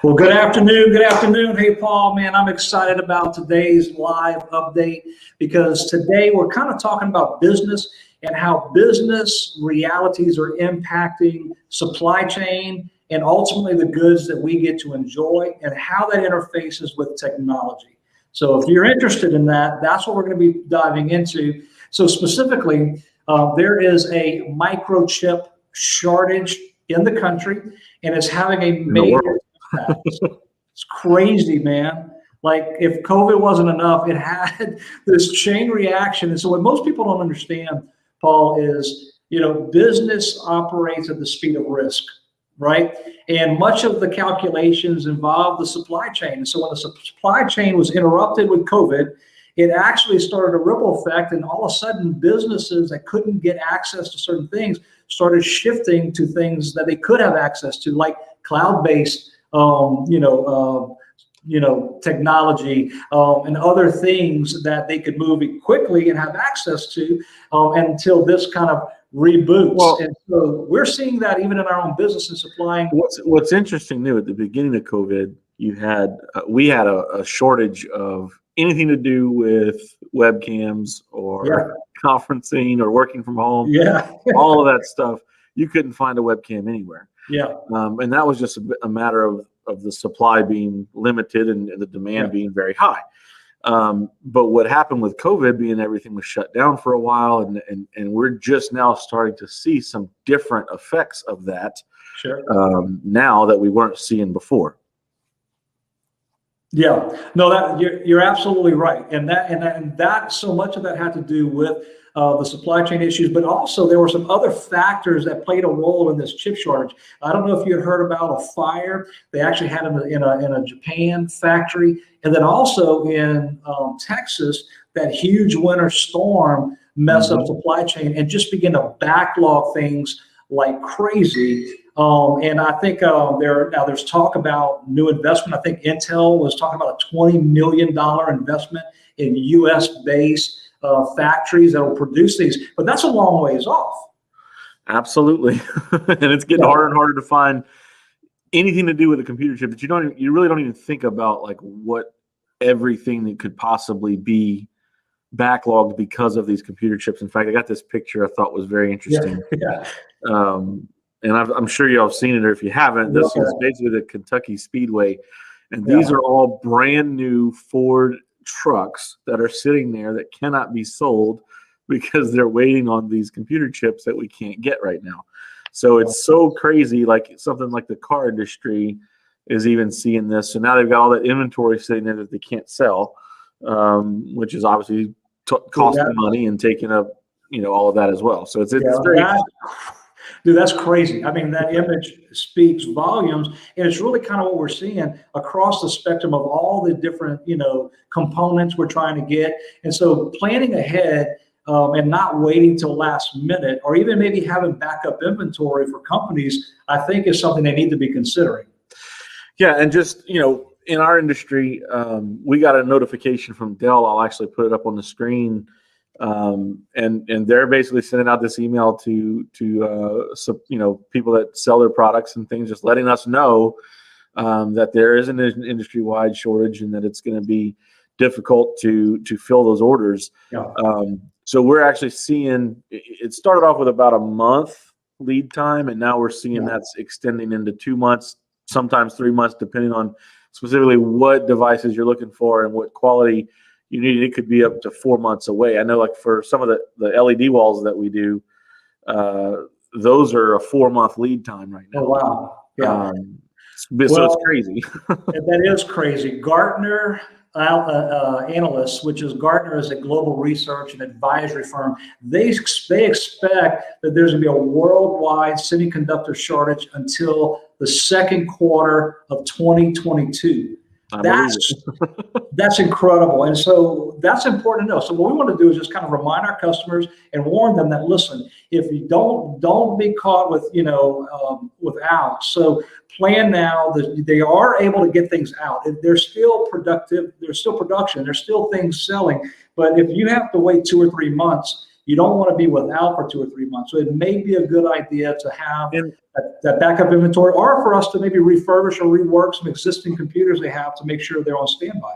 Well, good afternoon. Good afternoon. Hey, Paul, man, I'm excited about today's live update because today we're kind of talking about business and how business realities are impacting supply chain and ultimately the goods that we get to enjoy and how that interfaces with technology. So if you're interested in that, that's what we're going to be diving into. So specifically, there is a microchip shortage in the country, and it's having a major impact. It's crazy, man. Like if COVID wasn't enough, it had this chain reaction. And so what most people don't understand, Paul, is, business operates at the speed of risk, right? And much of the calculations involve the supply chain. And so when the supply chain was interrupted with COVID, it actually started a ripple effect, and all of a sudden businesses that couldn't get access to certain things started shifting to things that they could have access to, like cloud-based, technology and other things that they could move quickly and have access to until this kind of reboots. Well, and so we're seeing that even in our own business and supplying. What's interesting new at the beginning of COVID, we had a shortage of anything to do with webcams or conferencing or working from home. All of that stuff. You couldn't find a webcam anywhere. And that was just a matter of the supply being limited and the demand being very high. But what happened with COVID being everything was shut down for a while, and we're just now starting to see some different effects of that now that we weren't seeing before. Yeah, no, that you're absolutely right, and that so much of that had to do with the supply chain issues, but also there were some other factors that played a role in this chip shortage. I don't know if you had heard about a fire they actually had in a Japan factory, and then also in Texas, that huge winter storm messed up supply chain and just began to backlog things like crazy. And I think there's talk about new investment. I think Intel was talking about a $20 million investment in U.S.-based factories that will produce these, but that's a long ways off. Absolutely, and it's getting harder and harder to find anything to do with a computer chip that you really don't even think about, like what everything that could possibly be backlogged because of these computer chips. In fact, I got this picture I thought was very interesting. And I'm sure y'all have seen it, or if you haven't, this is basically the Kentucky Speedway. And these are all brand new Ford trucks that are sitting there that cannot be sold because they're waiting on these computer chips that we can't get right now. So it's so crazy, like something like the car industry is even seeing this. So now they've got all that inventory sitting there that they can't sell, which is obviously costing money and taking up, all of that as well. So it's very Dude, that's crazy. I mean, that image speaks volumes, and it's really kind of what we're seeing across the spectrum of all the different, components we're trying to get. And so planning ahead and not waiting till last minute, or even maybe having backup inventory for companies, I think is something they need to be considering. Yeah, and just, in our industry, we got a notification from Dell. I'll actually put it up on the screen. And they're basically sending out this email to people that sell their products and things, just letting us know that there is an industry-wide shortage and that it's going to be difficult to fill those orders. So we're actually seeing it started off with about a month lead time, and now we're seeing that's extending into 2 months, sometimes 3 months, depending on specifically what devices you're looking for and what quality you need. It could be up to 4 months away. I know, like for some of the LED walls that we do, those are a 4-month lead time right now. Oh, wow. Yeah. So it's crazy. That is crazy. Gartner analysts, which is Gartner is a global research and advisory firm, they expect that there's going to be a worldwide semiconductor shortage until the second quarter of 2022. That's incredible. And so that's important to know. So what we want to do is just kind of remind our customers and warn them that, listen, if you don't be caught with, without. So plan now. That they are able to get things out. They're still productive. There's still production. There's still things selling. But if you have to wait 2 or 3 months, you don't want to be without for 2 or 3 months. So it may be a good idea to have And that backup inventory, or for us to maybe refurbish or rework some existing computers they have to make sure they're on standby.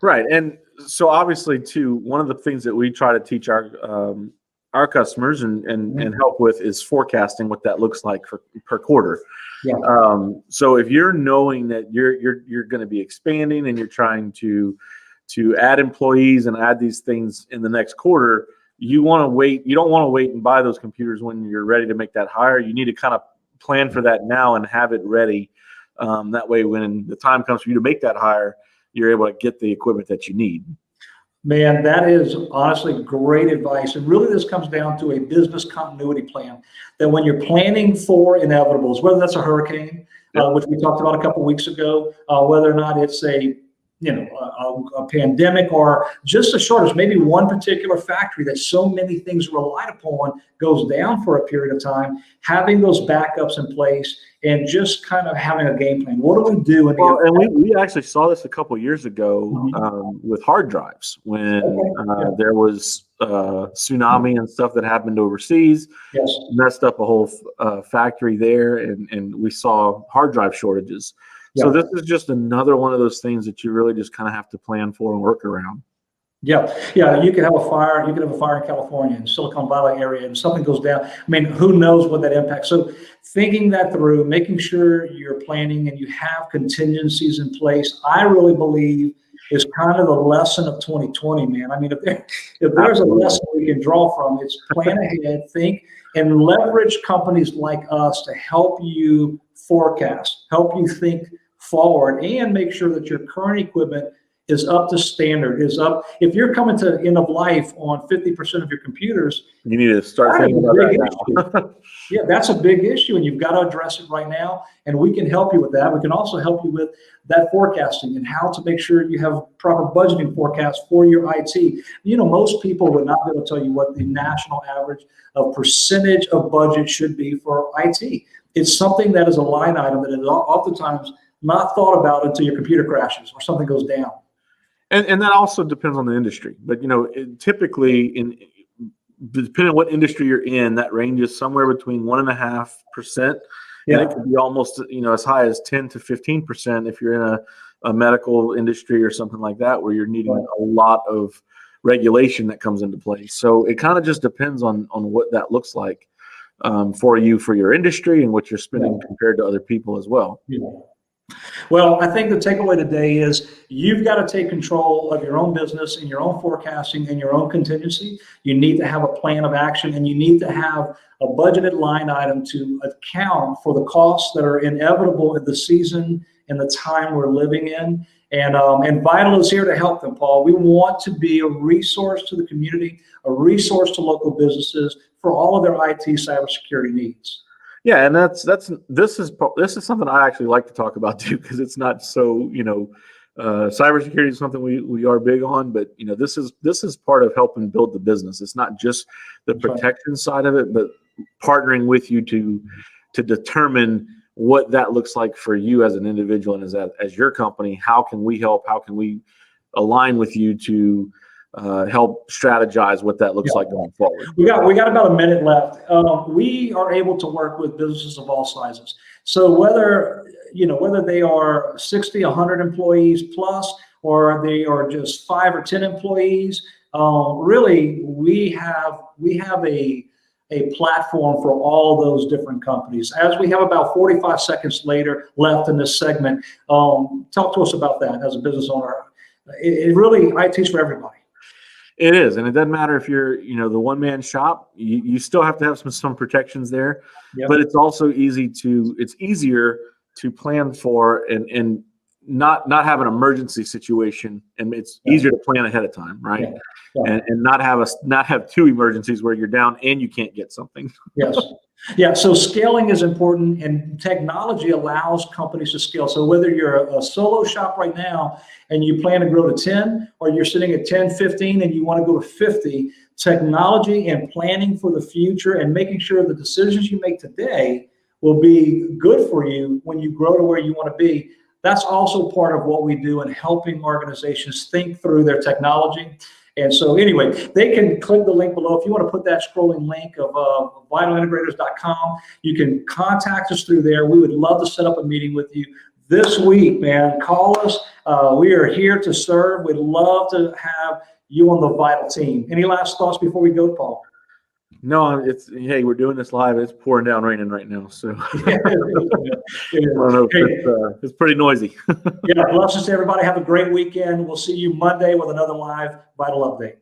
right. And so obviously too, one of the things that we try to teach our customers and help with is forecasting what that looks like for per quarter. Yeah. So if you're knowing that you're going to be expanding and you're trying to add employees and add these things in the next quarter, you want to wait. You don't want to wait and buy those computers when you're ready to make that hire. You need to kind of plan for that now and have it ready. That way, when the time comes for you to make that hire, you're able to get the equipment that you need. Man, that is honestly great advice. And really, this comes down to a business continuity plan, that when you're planning for inevitables, whether that's a hurricane, which we talked about a couple of weeks ago, whether or not it's a pandemic or just a shortage, maybe one particular factory that so many things relied upon goes down for a period of time, having those backups in place and just kind of having a game plan. What do we do? And we actually saw this a couple of years ago with hard drives when there was tsunami and stuff that happened overseas. Yes. Messed up a whole factory there, and we saw hard drive shortages. Yeah. So this is just another one of those things that you really just kind of have to plan for and work around. Yeah. You could have a fire. You could have a fire in California, in Silicon Valley area, and something goes down. I mean, who knows what that impacts? So thinking that through, making sure you're planning and you have contingencies in place, I really believe is kind of the lesson of 2020, man. I mean, if there's a lesson we can draw from, it's plan ahead, think, and leverage companies like us to help you forecast, help you think forward, and make sure that your current equipment is up to standard, is up. If you're coming to end of life on 50% of your computers, you need to start thinking about that now. Yeah, that's a big issue, and you've got to address it right now, and we can help you with that. We can also help you with that forecasting and how to make sure you have proper budgeting forecasts for your IT. You know, most people would not be able to tell you what the national average of percentage of budget should be for IT. It's something that is a line item that is oftentimes not thought about until your computer crashes or something goes down. And that also depends on the industry. But, typically, depending on what industry you're in, that ranges somewhere between 1.5%. Yeah. And it could be almost, as high as 10 to 15% if you're in a medical industry or something like that, where you're needing a lot of regulation that comes into place. So it kind of just depends on what that looks like for you, for your industry, and what you're spending compared to other people as well. Yeah. Well, I think the takeaway today is you've got to take control of your own business and your own forecasting and your own contingency. You need to have a plan of action, and you need to have a budgeted line item to account for the costs that are inevitable in the season and the time we're living in. And Vital is here to help them, Paul. We want to be a resource to the community, a resource to local businesses for all of their IT cybersecurity needs. Yeah, and this is something I actually like to talk about too, because it's not so cybersecurity is something we are big on, but this is part of helping build the business. It's not just the protection side of it, but partnering with you to determine what that looks like for you as an individual and as your company. How can we help? How can we align with you to help strategize what that looks like going forward? We got about a minute left. We are able to work with businesses of all sizes. So whether they are 60, 100 employees plus, or they are just 5 or 10 employees, really we have a platform for all those different companies. As we have about 45 seconds left in this segment, talk to us about that as a business owner. It really, IT's for everybody. It is, and it doesn't matter if you're, the one-man shop. You still have to have some protections there, but it's also it's easier to plan for and not have an emergency situation, and it's easier to plan ahead of time, right? And not have 2 emergencies where you're down and you can't get something. Yes. Yeah, so scaling is important, and technology allows companies to scale. So whether you're a solo shop right now and you plan to grow to 10, or you're sitting at 10, 15, and you want to go to 50, technology and planning for the future and making sure the decisions you make today will be good for you when you grow to where you want to be. That's also part of what we do in helping organizations think through their technology And so anyway, they can click the link below. If you want to put that scrolling link of vitalintegrators.com, you can contact us through there. We would love to set up a meeting with you this week, man. Call us. We are here to serve. We'd love to have you on the Vital team. Any last thoughts before we go, Paul? No, hey, we're doing this live. It's pouring down raining right now, so Yeah. I don't know. It's pretty noisy. Yeah, blessings to everybody. Have a great weekend. We'll see you Monday with another live Vital update.